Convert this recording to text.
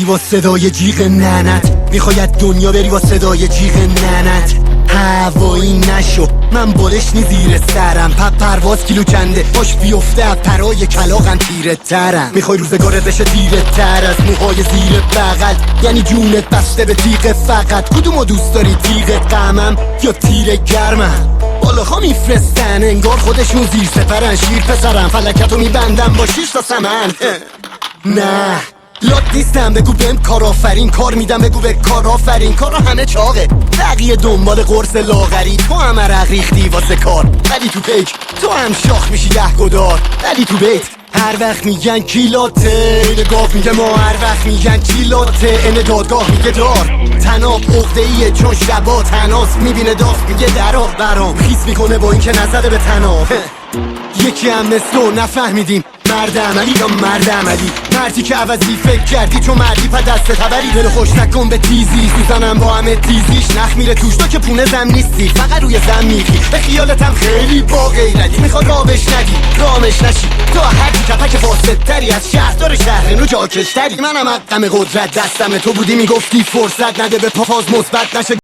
با صدای جیغ ننت، میخواد دنیا بری با صدای جیغ ننت. هوایی نشو من بالش نی زیر سرم، پرواز کیلو کنده باش بیفته از پرای کلاغم تیره ترم. میخوای روزگارت بشه تیره تر از موهای زیر بغل، یعنی جونت بسته به تیغ فقط. کدومو دوست داری تیغ غمم یا تیر گرمم؟ بالاها میفرستن انگار خودشون زیر سپرن، شیر پسرم فلکتو میبندم با 6 تا سمن. نه لات نیستم بگو بهم کار آفرین، کار میدم بگو به کار آفرین. کارا همه چاقه بقیه دنبال قرص لاغری، تو هم عرق ریختی واسه کار ولی تو پیک تو هم شاخ میشی 10 گدار ولی تو بیت. هر وقت میگن کیلاته این گاف میگه ما، هر وقت میگن کیلاته این دادگاه میگه دار. تناب عقده ایه چون شبا تناس میبینه داغ میگه درا برام خیس میکنه با اینکه نزده به تناب. یکی هم مثلو نفهمیدیم مرد عملی یا مرد عملی، مردی که عوضی فکر کردی چون مردی پا دست خبری. دل خوش نکن به تیزی میزنم با همه تیزیش، نخ میره توش تو که پونه زم نیستی فقط روی زم میری. به خیالتم خیلی با غیرتی میخواد رابش ندی رامش نشی، تو هرکی کپک فاسدتری از شهردار شهرنو جاکشتری. منم حقم قدرت دستم تو بودی میگفتی فرصت نده به پاز مثبت نشه.